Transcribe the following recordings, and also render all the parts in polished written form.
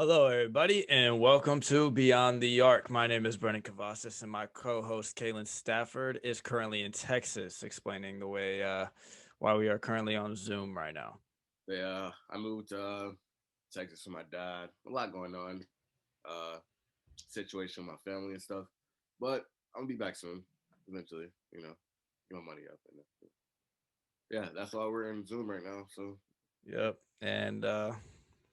Hello, everybody, and welcome to Beyond the Arc. My name is Brennan Cavazos, and my co-host Kaylin Stafford is currently in Texas, explaining the way why we are currently on Zoom right now. I moved to Texas with my dad. A lot going on, uh, situation with my family and stuff. But I'm gonna be back soon, eventually. Get my money up. And yeah, that's why we're in Zoom right now. So Yep, and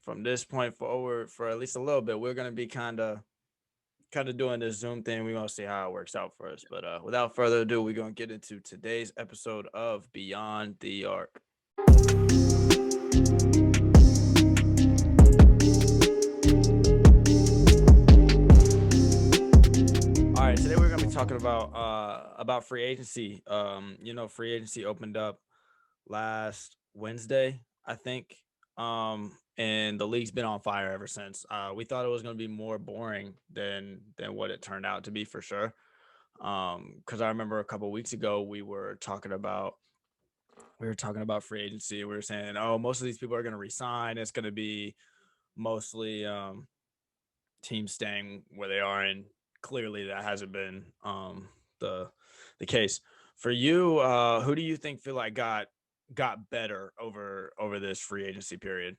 from this point forward, for at least a little bit, we're gonna be kind of doing this Zoom thing. We're gonna see how it works out for us. But without further ado, we're gonna get into today's episode of Beyond the Arc. All right, today we're gonna be talking about free agency. Free agency opened up last Wednesday, I think. And the league's been on fire ever since. We thought it was gonna be more boring than what it turned out to be for sure. Because I remember a couple weeks ago we were talking about free agency. We were saying, oh, most of these people are gonna resign. It's gonna be mostly teams staying where they are, and clearly that hasn't been the the case for you. Who do you think feel like got better over this free agency period?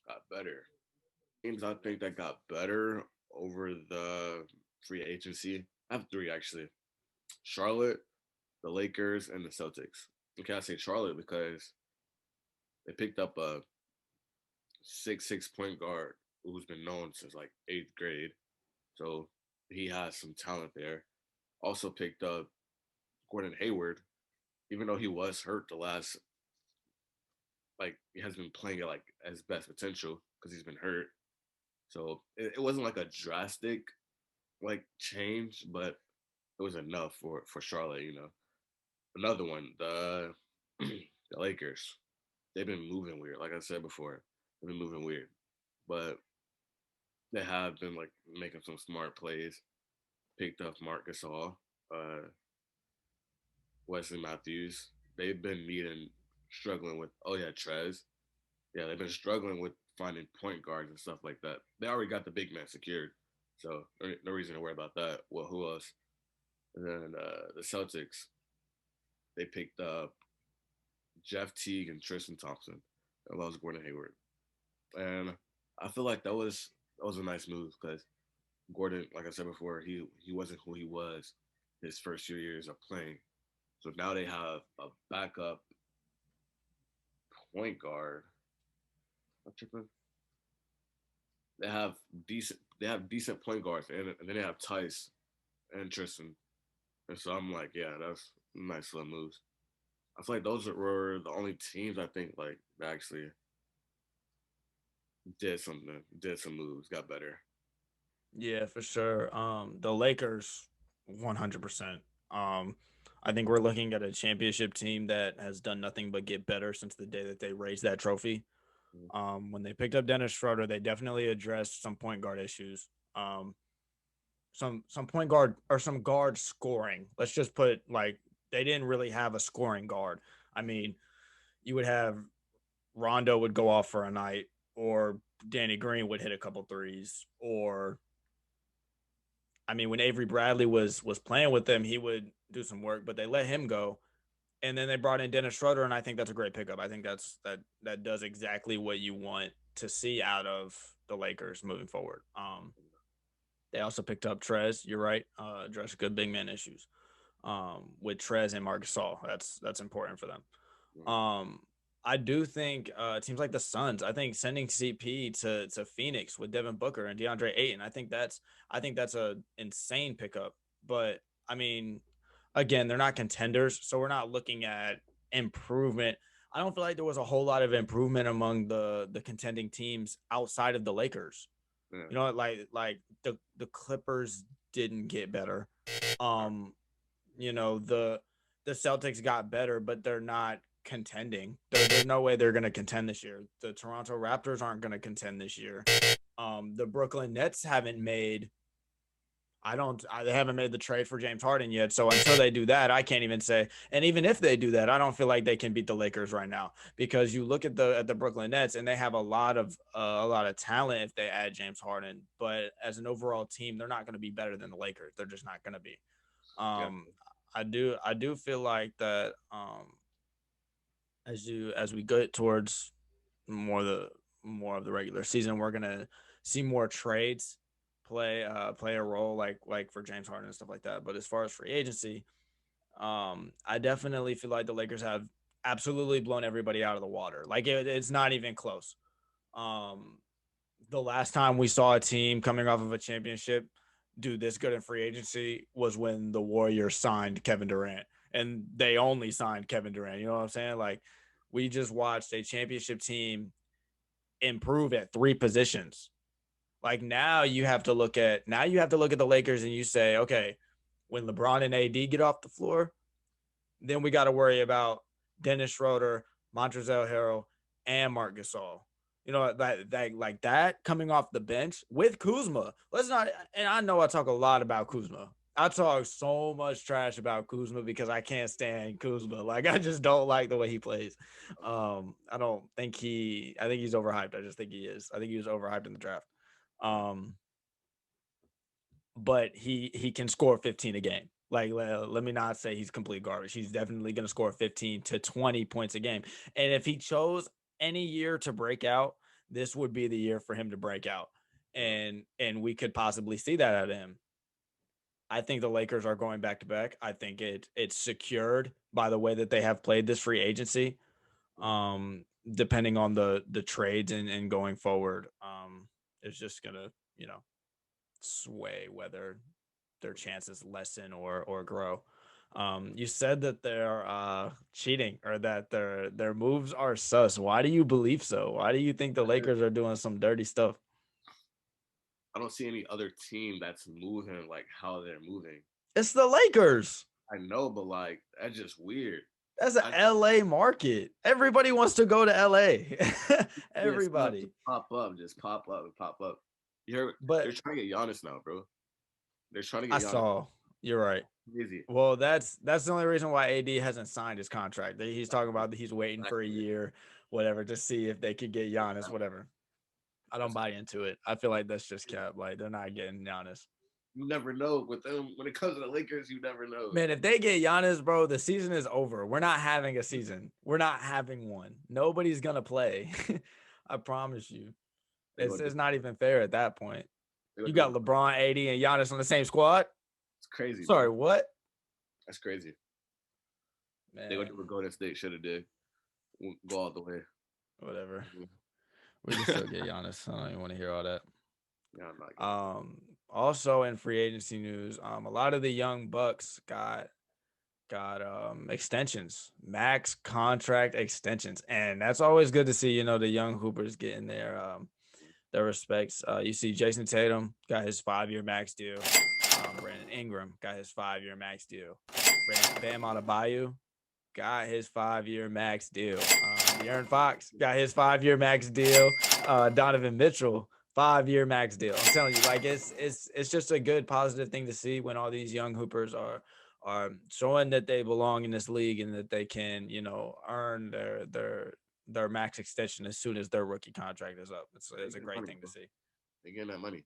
got better. Teams I think that got better over the free agency. I have three actually: Charlotte, the Lakers, and the Celtics. Okay, I say Charlotte because they picked up a 6'6" point guard who's been known since like eighth grade. So he has some talent there. Also picked up Gordon Hayward, even though he was hurt the last, like he has been playing at like his best potential because he's been hurt. So it wasn't like a drastic like change, but it was enough for Charlotte. Another one, the Lakers. They've been moving weird. Like I said before, they've been moving weird, but they have been like making some smart plays. Picked up Mark Gasol, uh, Wesley Matthews. They've been needing, struggling with, oh yeah, Trez. Yeah, they've been struggling with finding point guards and stuff like that. They already got the big man secured, so no reason to worry about that. Well, who else? And then the Celtics, they picked up Jeff Teague and Tristan Thompson, as well as Gordon Hayward, and I feel like that was a nice move because Gordon, like I said before, he wasn't who he was his first few years of playing. So now they have a backup point guard. They have decent point guards, and then they have Tice and Tristan. And so I'm like, yeah, that's nice little moves. I feel like those were the only teams I think like that actually did some moves, got better. Yeah, for sure. The Lakers, 100%. Um, I think we're looking at a championship team that has done nothing but get better since the day that they raised that trophy. Mm-hmm. When they picked up Dennis Schroeder, they definitely addressed some point guard issues. Some point guard or some guard scoring. Let's just put like they didn't really have a scoring guard. I mean, you would have Rondo would go off for a night, or Danny Green would hit a couple threes, or I mean, when Avery Bradley was playing with them, he would do some work, but they let him go, and then they brought in Dennis Schroeder, and I think that's a great pickup. I think that does exactly what you want to see out of the Lakers moving forward. They also picked up Trez. You're right. Address good big man issues with Trez and Marc Gasol. That's important for them. Um, I do think teams like the Suns. I think sending CP to Phoenix with Devin Booker and DeAndre Ayton. I think that's a insane pickup. But I mean, again, they're not contenders, so we're not looking at improvement. I don't feel like there was a whole lot of improvement among the contending teams outside of the Lakers. Yeah, You know, like the Clippers didn't get better. right. Um, the Celtics got better, but they're not contending. There's no way they're going to contend this year. The Toronto Raptors aren't going to contend this year. The Brooklyn Nets haven't made They haven't made the trade for James Harden yet. So until they do that, I can't even say. And even if they do that, I don't feel like they can beat the Lakers right now, because you look at the Brooklyn Nets and they have a lot of talent if they add James Harden. But as an overall team, they're not going to be better than the Lakers. They're just not going to be. Yeah. I do feel like that as we get towards more of the more of the regular season, we're gonna see more trades play a role, like for James Harden and stuff like that. But as far as free agency, I definitely feel like the Lakers have absolutely blown everybody out of the water. Like it's not even close. Um, the last time we saw a team coming off of a championship do this good in free agency was when the Warriors signed Kevin Durant, and they only signed Kevin Durant. You know what I'm saying? Like we just watched a championship team improve at 3 positions. Like now you have to look at the Lakers and you say, okay, when LeBron and AD get off the floor, then we got to worry about Dennis Schroeder, Montrezl Harrell, and Marc Gasol. You know, that like that coming off the bench with Kuzma. Let's not, and I know I talk a lot about Kuzma. I talk so much trash about Kuzma because I can't stand Kuzma. Like I just don't like the way he plays. I don't think I think he's overhyped. I just think he is. I think he was overhyped in the draft. Um, but he can score 15 a game. Like let me not say he's complete garbage. He's definitely going to score 15 to 20 points a game. And if he chose any year to break out, this would be the year for him to break out. And we could possibly see that out of him. I think the Lakers are going back to back. I think it's secured by the way that they have played this free agency. Depending on the trades and going forward, it's just gonna, sway whether their chances lessen or grow. You said that they're cheating, or that their moves are sus. Why do you believe so? Why do you think the Lakers are doing some dirty stuff? I don't see any other team that's moving like how they're moving. It's the Lakers. I know, but like that's just weird. That's an LA market. Everybody wants to go to LA. Everybody. Just pop up and pop up. They're trying to get Giannis now, bro. They're trying to get Giannis. I saw. You're right. Easy. Well, that's the only reason why AD hasn't signed his contract. He's talking about that he's waiting for a year, whatever, to see if they could get Giannis, whatever. I don't buy into it. I feel like that's just cap. Like they're not getting Giannis. You never know with them. When it comes to the Lakers, you never know. Man, if they get Giannis, bro, the season is over. We're not having a season. We're not having one. Nobody's gonna play. I promise you. It's not even fair at that point. You got LeBron, AD, and Giannis on the same squad? It's crazy. Sorry, what? That's crazy. Man. They went to Golden State. Should have did. Go all the way. Whatever. We can still get Giannis. I don't even want to hear all that. Yeah, I'm not. Also in free agency news, a lot of the young Bucks got extensions, max contract extensions, and that's always good to see. You know, the young hoopers getting their respects. You see, Jason Tatum got his 5-year max deal. Brandon Ingram got his 5-year max deal. Bam Adebayo got his 5-year max deal. De'Aaron Fox got his 5-year max deal. Donovan Mitchell, 5-year max deal. I'm telling you, like it's just a good positive thing to see when all these young hoopers are showing that they belong in this league and that they can, earn their max extension as soon as their rookie contract is up. It's a great thing to see. They getting that money.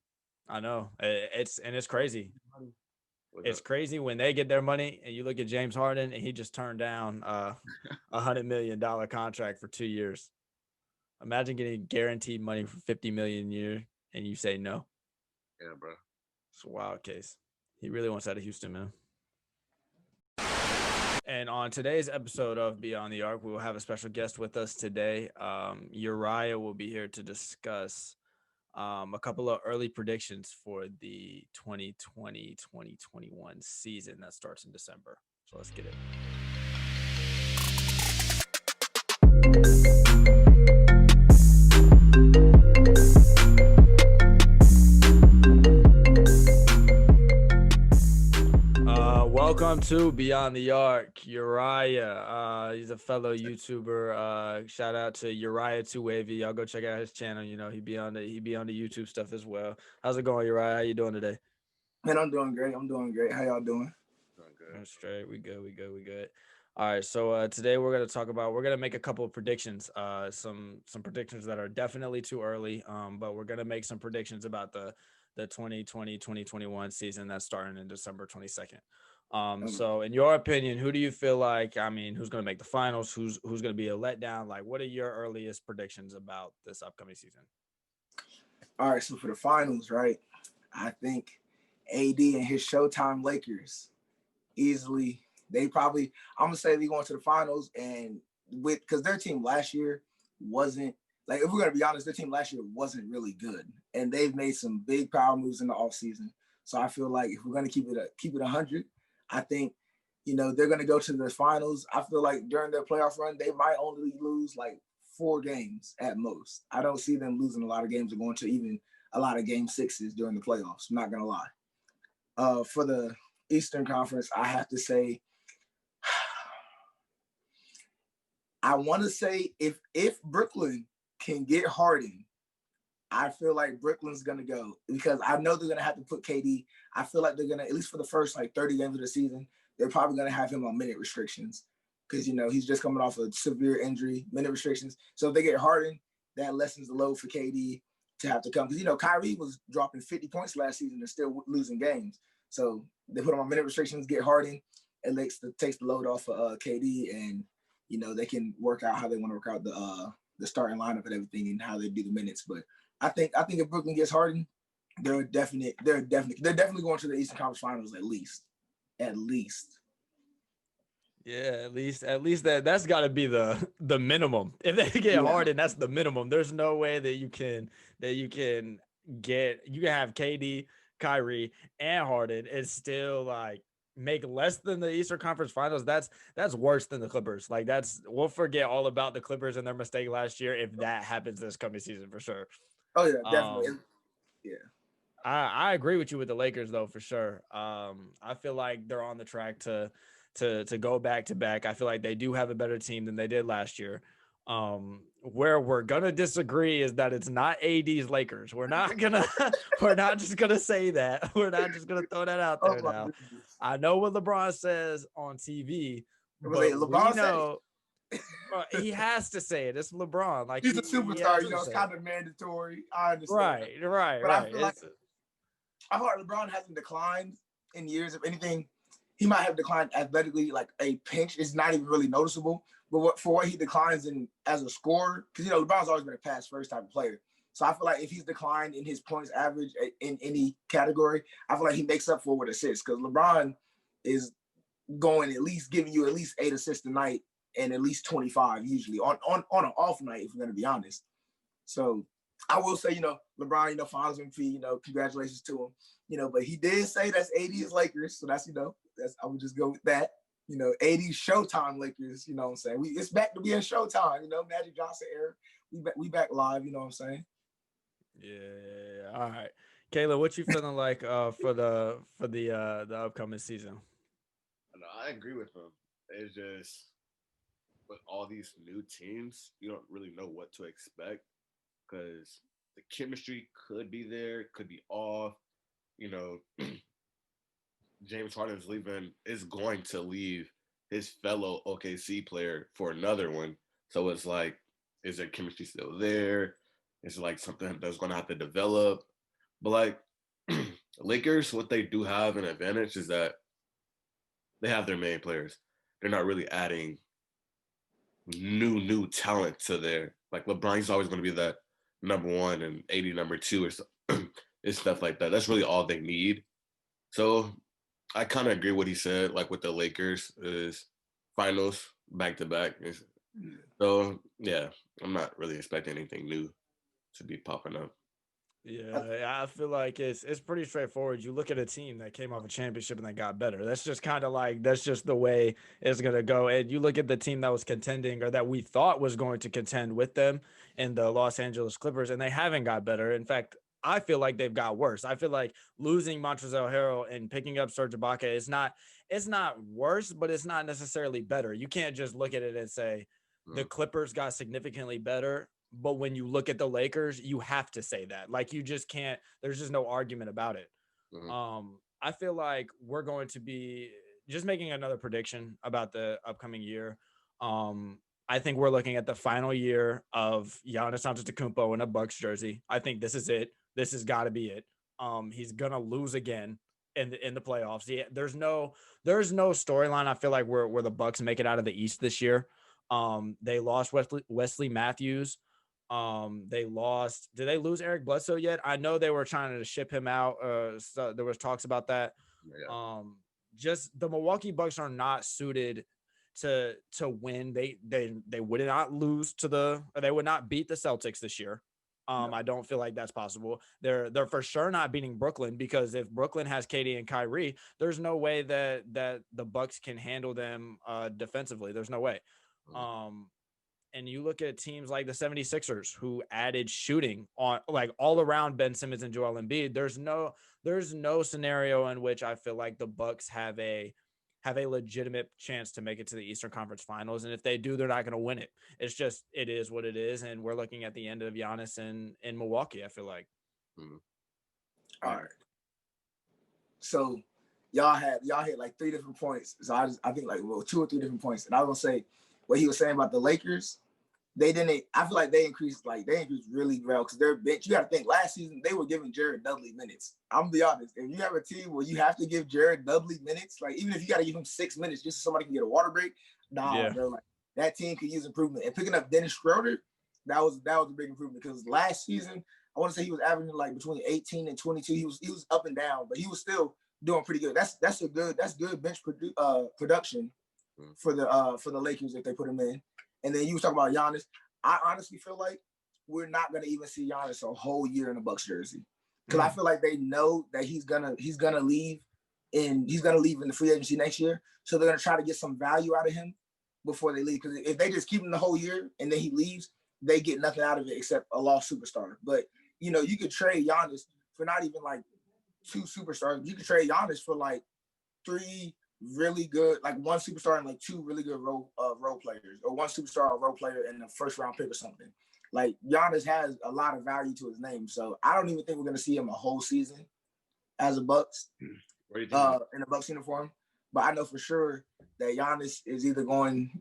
I know. It's crazy. It's crazy when they get their money, and you look at James Harden, and he just turned down $100 million contract for 2 years. Imagine getting guaranteed money for $50 million a year, and you say no. Yeah, bro. It's a wild case. He really wants out of Houston, man. And on today's episode of Beyond the Arc, we will have a special guest with us today. Uriah will be here to discuss a couple of early predictions for the 2020-2021 season that starts in December. So let's get it. Welcome to Beyond the Arc, Uriah. He's a fellow YouTuber. Shout out to Uriah 2Wavy. Y'all go check out his channel. He be on the YouTube stuff as well. How's it going, Uriah? How you doing today? Man, I'm doing great. I'm doing great. How y'all doing? Doing good. That's straight. We good. We good. We good. All right. So today we're gonna make a couple of predictions. Some predictions that are definitely too early. But we're gonna make some predictions about the 2020-2021 season that's starting in December 22nd. Okay. So in your opinion, who do you feel like? I mean, who's gonna make the finals? Who's gonna be a letdown? Like, what are your earliest predictions about this upcoming season? All right. So for the finals, right? I think AD and his Showtime Lakers easily. They probably. I'm gonna say they going to the finals, and with because their team last year wasn't like, if we're gonna be honest, their team last year wasn't really good, and they've made some big power moves in the offseason. So I feel like if we're gonna keep it 100, I think they're gonna go to the finals. I feel like during their playoff run, they might only lose like 4 games at most. I don't see them losing a lot of games or going to even a lot of game sixes during the playoffs. I'm not gonna lie. For the Eastern Conference, I have to say, I want to say if Brooklyn can get Harden, I feel like Brooklyn's gonna go because I know they're gonna have to put KD. I feel like they're gonna, at least for the first like 30 games of the season, they're probably gonna have him on minute restrictions because he's just coming off a severe injury, minute restrictions. So if they get Harden, that lessens the load for KD to have to come because Kyrie was dropping 50 points last season and still losing games. So they put him on minute restrictions, get Harden, it takes the load off of KD, and they can work out how they want to work out the starting lineup and everything and how they do the minutes. But I think if Brooklyn gets Harden, they're definitely going to the Eastern Conference Finals at least. At least. Yeah, at least that's got to be the minimum. If they get Yeah. Harden, that's the minimum. There's no way that you can have KD, Kyrie, and Harden and still like make less than the Eastern Conference Finals. That's worse than the Clippers. Like we'll forget all about the Clippers and their mistake last year if that happens this coming season for sure. Oh yeah, definitely. Yeah. I agree with you with the Lakers though for sure. I feel like they're on the track to go back to back. I feel like they do have a better team than they did last year. Where we're gonna disagree is that it's not AD's Lakers. We're not just gonna say that. We're not just gonna throw that out there now. Goodness. I know what LeBron says on TV, but LeBron we know he has to say it. It's LeBron. Like he's a he superstar. has to It's say kind it. of mandatory. I understand. But I Right. feel like I thought LeBron hasn't declined in years. If anything, he might have declined athletically, like a pinch. It's not even really noticeable. But for what he declines in as a scorer, because LeBron's always been a pass first type of player. So I feel like if he's declined in his points average in any category, I feel like he makes up for it with assists. Because LeBron is going at least giving you at least 8 assists a night and at least 25 usually on an off night, if we're going to be honest. So I will say, LeBron, finals MVP, congratulations to him. But he did say that's AD's Lakers. So that's, I would just go with that. 80s Showtime Lakers, you know what I'm saying? It's back to being Showtime, Magic Johnson era. We back live, you know what I'm saying? Yeah. All right. Kayla, what you feeling like for the upcoming season? No, I agree with him. It's just with all these new teams, you don't really know what to expect because the chemistry could be there, could be off. You know, James Harden is going to leave his fellow OKC player for another one. So it's like, is their chemistry still there? Is it like something that's going to have to develop? But like Lakers, what they do have an advantage is that they have their main players. They're not really adding new talent to their, like LeBron's always going to be that number one and AD number two or it's stuff like that. That's really all they need. So I kind of agree what he said. Like with the Lakers is finals back to back. So yeah, I'm not really expecting anything new to be popping up. Yeah, I feel like it's pretty straightforward. You look at a team that came off a championship and they got better. That's just kind of like that's just the way it's gonna go. And you look at the team that was contending or that we thought was going to contend with them in the Los Angeles Clippers, and they haven't got better. In fact, I feel like they've got worse. I feel like losing Montrezl Harrell and picking up Serge Ibaka it's not worse, but it's not necessarily better. You can't just look at it and say the Clippers got significantly better. But when you look at the Lakers, you have to say that. Like you just can't. There's just no argument about it. Mm-hmm. I feel like we're going to be just making another prediction about the upcoming year. I think we're looking at the final year of Giannis Antetokounmpo in a Bucks jersey. I think this is it. This has got to be it. He's gonna lose again in the playoffs. There's no storyline. I feel like where the Bucks make it out of the East this year. They lost Wesley Matthews. They lost. Did they lose Eric Bledsoe yet? I know they were trying to ship him out. So there was talks about that. Yeah. Just the Milwaukee Bucks are not suited to win. They would not lose they would not beat the Celtics this year. I don't feel like that's possible. They're for sure not beating Brooklyn, because if Brooklyn has Katie and Kyrie, there's no way that the Bucks can handle them defensively. There's no way. And you look at teams like the 76ers, who added shooting on like all around Ben Simmons and Joel Embiid. There's no scenario in which I feel like the Bucks have a legitimate chance to make it to the Eastern Conference Finals. And if they do, they're not going to win it. It is what it is. And we're looking at the end of Giannis in Milwaukee, I feel like. All right. So y'all hit like 3 different points. So I think like 2 or 3 different points. And I was gonna say what he was saying about the Lakers. I feel like they increased really well because their bench. You got to think last season they were giving Jared Dudley minutes. I'm gonna be honest. If you have a team where you have to give Jared Dudley minutes, like even if you got to give him 6 minutes just so somebody can get a water break, bro, like that team could use improvement. And picking up Dennis Schroeder, that was a big improvement because last season I want to say he was averaging like between 18 and 22. He was up and down, but he was still doing pretty good. That's good bench production for the Lakers if they put him in. And then you was talking about Giannis. I honestly feel like we're not gonna even see Giannis a whole year in a Bucks jersey because I feel like they know that he's gonna leave in the free agency next year. So they're gonna try to get some value out of him before they leave. Because if they just keep him the whole year and then he leaves, they get nothing out of it except a lost superstar. But you could trade Giannis for not even like 2 superstars. You could trade Giannis for like 3 really good, like 1 superstar and like 2 really good role players, or 1 superstar, a role player, and a first round pick or something. Like Giannis has a lot of value to his name, so I don't even think we're gonna see him a whole season as a Bucks in a Bucks uniform. But I know for sure that Giannis is either going,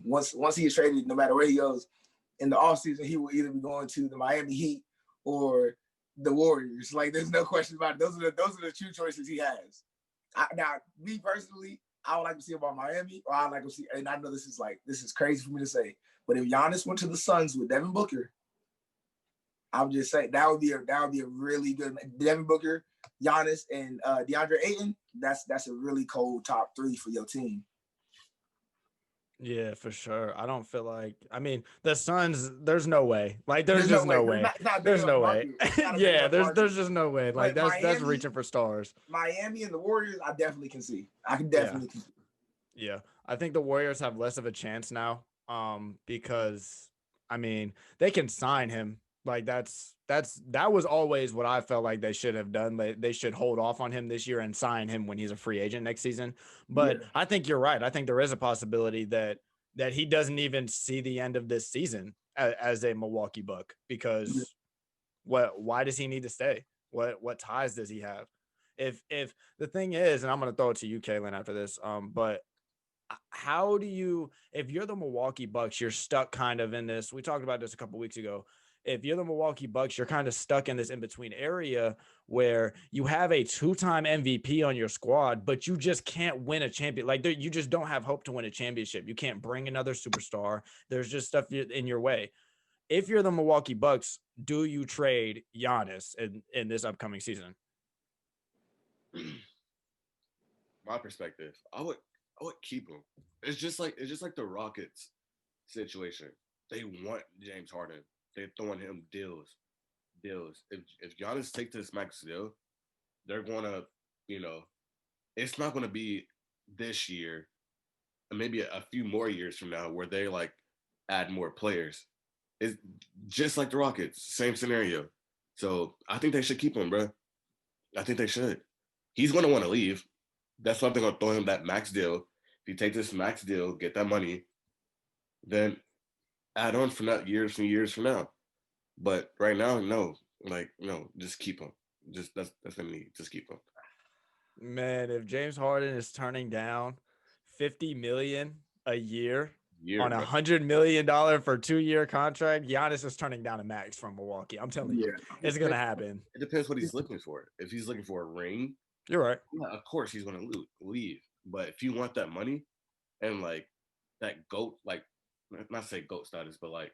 once he is traded, no matter where he goes in the offseason, he will either be going to the Miami Heat or the Warriors. Like there's no question about it. Those are the 2 choices he has. Now, me personally, I would like to see about Miami, or I'd like to see, and I know this is crazy for me to say, but if Giannis went to the Suns with Devin Booker, I'm just saying that would be a really good Devin Booker, Giannis, and DeAndre Ayton. That's a really cold top 3 for your team. Yeah, for sure. I don't feel like. I mean, the Suns. There's no way. Like, there's just no way. There's no way. Yeah, there's just no way. Like, that's reaching for stars. Miami and the Warriors, I definitely can see. I can definitely see. Yeah, I think the Warriors have less of a chance now. Because I mean, they can sign him. Like that was always what I felt like they should have done. They should hold off on him this year and sign him when he's a free agent next season. But I think you're right. I think there is a possibility that he doesn't even see the end of this season as a Milwaukee Buck, because why does he need to stay? What ties does he have? If the thing is, and I'm going to throw it to you, Kaylin, after this, but how do you, if you're the Milwaukee Bucks, you're stuck kind of in this, we talked about this a couple weeks ago. If you're the Milwaukee Bucks, you're kind of stuck in this in-between area where you have a 2-time MVP on your squad, but you just can't win a champion. Like you just don't have hope to win a championship. You can't bring another superstar. There's just stuff in your way. If you're the Milwaukee Bucks, do you trade Giannis in this upcoming season? My perspective, I would keep him. It's just like the Rockets situation. They want James Harden. They're throwing him deals. If Giannis takes this max deal, they're gonna, it's not gonna be this year, and maybe a few more years from now where they like add more players. It's just like the Rockets, same scenario. So I think they should keep him, bro. I think they should. He's gonna want to leave. That's why they're gonna throw him that max deal. If you take this max deal, get that money, then add on for that years and years from now. But right now, no. Like, no, just keep him. Just that's what I need. Just keep him. Man, if James Harden is turning down $50 million a year on Bro. $100 million for 2-year contract, Giannis is turning down a max from Milwaukee. I'm telling you, it's gonna happen. It depends what he's looking for. If he's looking for a ring, you're right. Yeah, of course he's gonna leave. But if you want that money and like that GOAT, like not say GOAT status, but like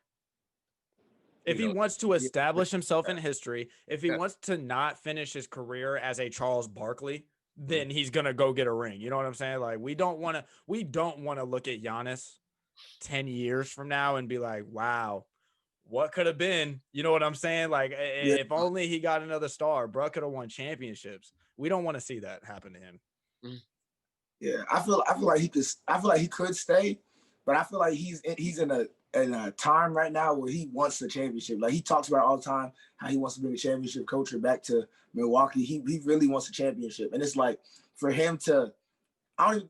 if he wants to establish himself in history, if he wants to not finish his career as a Charles Barkley, then he's gonna go get a ring. You know what I'm saying? Like we don't want to look at Giannis 10 years from now and be like, wow, what could have been? You know what I'm saying? Like if only he got another star, bro could have won championships. We don't want to see that happen to him. Yeah, I feel like he could stay, but I feel like he's in a time right now where he wants a championship. Like he talks about all the time how he wants to bring a championship culture back to Milwaukee. He really wants a championship, and it's like for him to,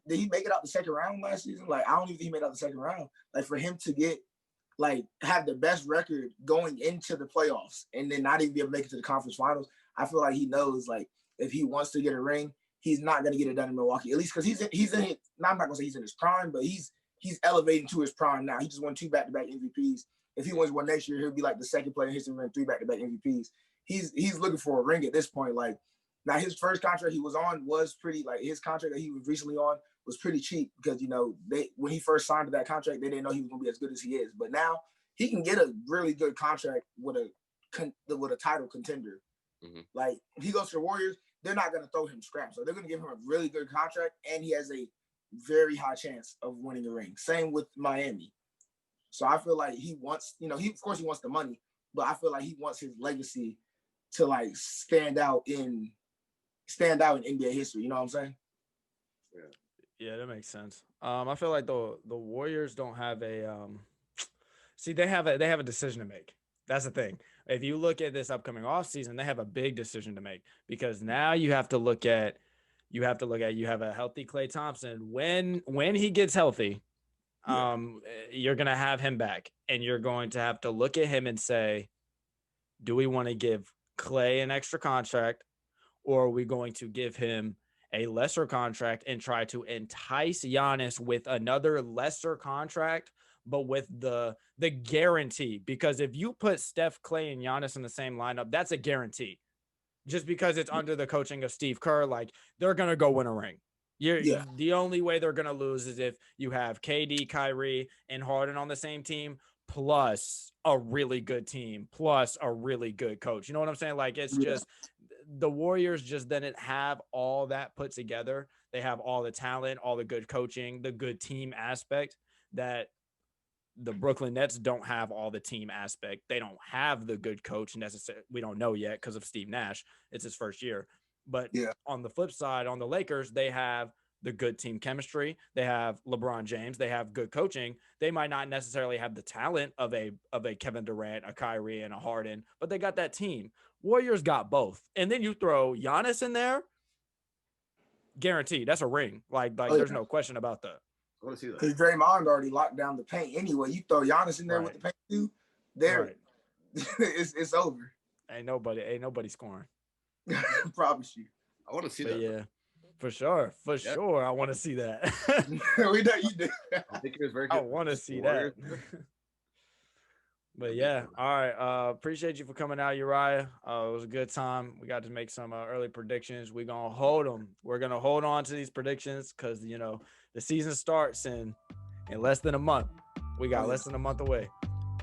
did he make it out the second round last season? Like I don't even think he made out the second round. Like for him to get have the best record going into the playoffs and then not even be able to make it to the conference finals, I feel like he knows like if he wants to get a ring, he's not going to get it done in Milwaukee, at least because he's in it. I'm not going to say he's in his prime, but he's elevating to his prime now. He just won 2 back-to-back MVPs. If he wins one next year, he'll be like the second player in history to win 3 back-to-back MVPs. He's looking for a ring at this point. Like now, his first contract he was on was pretty like his contract that he was recently on was pretty cheap because when he first signed to that contract, they didn't know he was going to be as good as he is. But now he can get a really good contract with a title contender. Mm-hmm. Like if he goes to the Warriors, they're not going to throw him scraps. So they're going to give him a really good contract, and he has a very high chance of winning a ring. Same with Miami. So I feel like he wants, of course he wants the money, but I feel like he wants his legacy to like stand out in NBA history. You know what I'm saying? Yeah, that makes sense. I feel like the Warriors don't have a they have a decision to make. That's the thing. If you look at this upcoming offseason, they have a big decision to make because now you have a healthy Klay Thompson. When he gets healthy, you're going to have him back, and you're going to have to look at him and say, do we want to give Klay an extra contract, or are we going to give him a lesser contract and try to entice Giannis with another lesser contract, but with the guarantee? Because if you put Steph, Klay, and Giannis in the same lineup, that's a guarantee. Just because it's under the coaching of Steve Kerr, like they're going to go win a ring. The only way they're going to lose is if you have KD, Kyrie, and Harden on the same team, plus a really good team, plus a really good coach. You know what I'm saying? Like it's just the Warriors just didn't have all that put together. They have all the talent, all the good coaching, the good team aspect that the Brooklyn Nets don't have. All the team aspect. They don't have the good coach necessarily. We don't know yet because of Steve Nash. It's his first year. But on the flip side, on the Lakers, they have the good team chemistry. They have LeBron James. They have good coaching. They might not necessarily have the talent of a Kevin Durant, a Kyrie, and a Harden, but they got that team. Warriors got both. And then you throw Giannis in there, guaranteed. That's a ring. Like there's no question about that. I want to see that. Because Draymond already locked down the paint anyway. You throw Giannis in there with the paint too, it's over. Ain't nobody scoring. I promise you. I want to see that. Yeah, for sure. I want to see that. We know you do. I think it was very good. I want to see that. But yeah, all right. Appreciate you for coming out, Uriah. It was a good time. We got to make some early predictions. We're gonna hold them. We're gonna hold on to these predictions because the season starts in less than a month. We got less than a month away.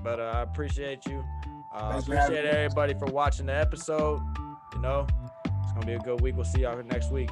But I appreciate you. Appreciate everybody for watching the episode. It's gonna be a good week. We'll see y'all next week.